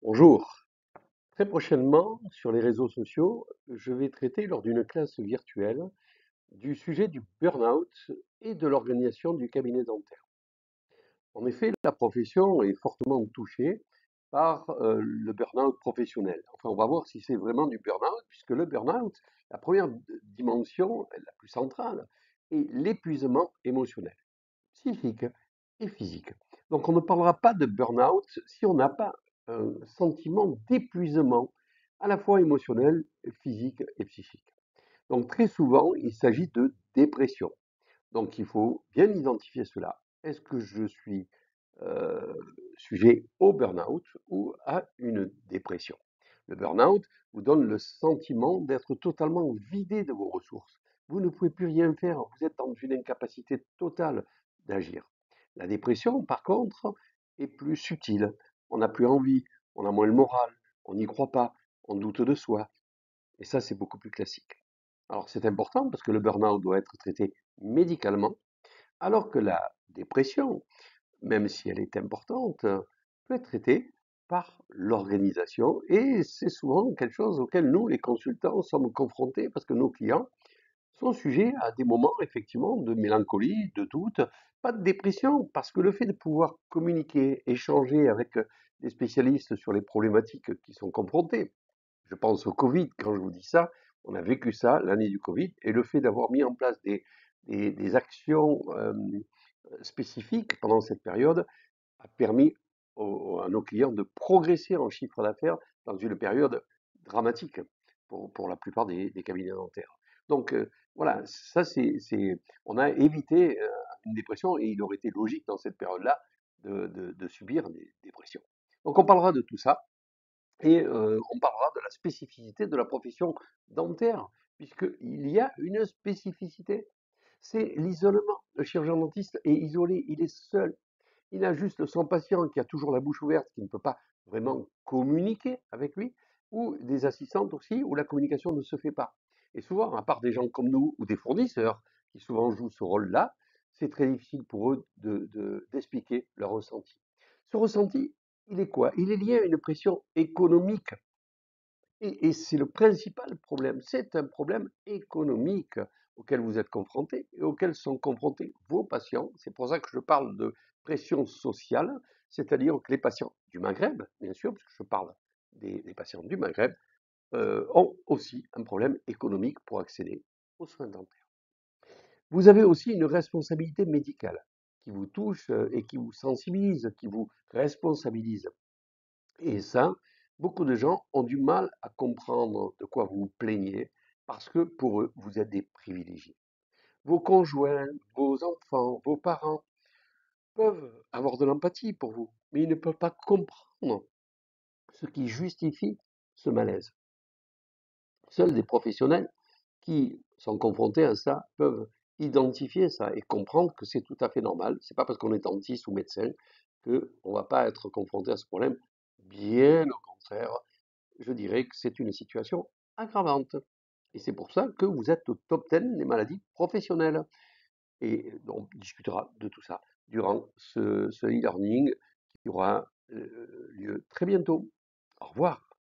Bonjour. Très prochainement, sur les réseaux sociaux, je vais traiter lors d'une classe virtuelle du sujet du burn-out et de l'organisation du cabinet dentaire. En effet, la profession est fortement touchée par le burn-out professionnel. Enfin, on va voir si c'est vraiment du burn-out, puisque le burn-out, la première dimension, la plus centrale, est l'épuisement émotionnel, psychique et physique. Donc on ne parlera pas de burn-out si on n'a pas un sentiment d'épuisement à la fois émotionnel, physique et psychique. Donc très souvent, il s'agit de dépression. Donc il faut bien identifier cela. Est-ce que je suis euh, sujet au burn-out ou à une dépression? Le burn-out vous donne le sentiment d'être totalement vidé de vos ressources. Vous ne pouvez plus rien faire, vous êtes dans une incapacité totale d'agir. La dépression, par contre, est plus subtile. On n'a plus envie, on a moins le moral, on n'y croit pas, on doute de soi. Et ça, c'est beaucoup plus classique. Alors c'est important parce que le burn-out doit être traité médicalement, alors que la dépression, même si elle est importante, peut être traitée par l'organisation. Et c'est souvent quelque chose auquel nous, les consultants, sommes confrontés parce que nos clients sont sujets à des moments, effectivement, de mélancolie, de doute, pas de dépression, parce que le fait de pouvoir communiquer, échanger avec des spécialistes sur les problématiques qui sont confrontées, je pense au Covid, quand je vous dis ça, on a vécu ça l'année du Covid, et le fait d'avoir mis en place des actions spécifiques pendant cette période a permis à nos clients de progresser en chiffre d'affaires dans une période dramatique pour la plupart des cabinets dentaires. Donc voilà, ça on a évité une dépression et il aurait été logique dans cette période-là de subir des dépressions. Donc on parlera de tout ça et on parlera de la spécificité de la profession dentaire, puisqu'il y a une spécificité, c'est l'isolement. Le chirurgien dentiste est isolé, il est seul. Il a juste son patient qui a toujours la bouche ouverte, qui ne peut pas vraiment communiquer avec lui, ou des assistantes aussi, où la communication ne se fait pas. Et souvent, à part des gens comme nous ou des fournisseurs qui souvent jouent ce rôle-là, c'est très difficile pour eux d'expliquer leur ressenti. Ce ressenti, il est quoi? Il est lié à une pression économique. Et c'est le principal problème. C'est un problème économique auquel vous êtes confrontés et auquel sont confrontés vos patients. C'est pour ça que je parle de pression sociale, c'est-à-dire que les patients du Maghreb, bien sûr, parce que je parle des patients du Maghreb, ont aussi un problème économique pour accéder aux soins dentaires. Vous avez aussi une responsabilité médicale qui vous touche et qui vous sensibilise, qui vous responsabilise. Et ça, beaucoup de gens ont du mal à comprendre de quoi vous vous plaignez parce que pour eux, vous êtes des privilégiés. Vos conjoints, vos enfants, vos parents peuvent avoir de l'empathie pour vous, mais ils ne peuvent pas comprendre ce qui justifie ce malaise. Seuls des professionnels qui sont confrontés à ça peuvent identifier ça et comprendre que c'est tout à fait normal. C'est pas parce qu'on est dentiste ou médecin qu'on ne va pas être confronté à ce problème. Bien au contraire, je dirais que c'est une situation aggravante. Et c'est pour ça que vous êtes au top 10 des maladies professionnelles. Et on discutera de tout ça durant ce e-learning qui aura lieu très bientôt. Au revoir.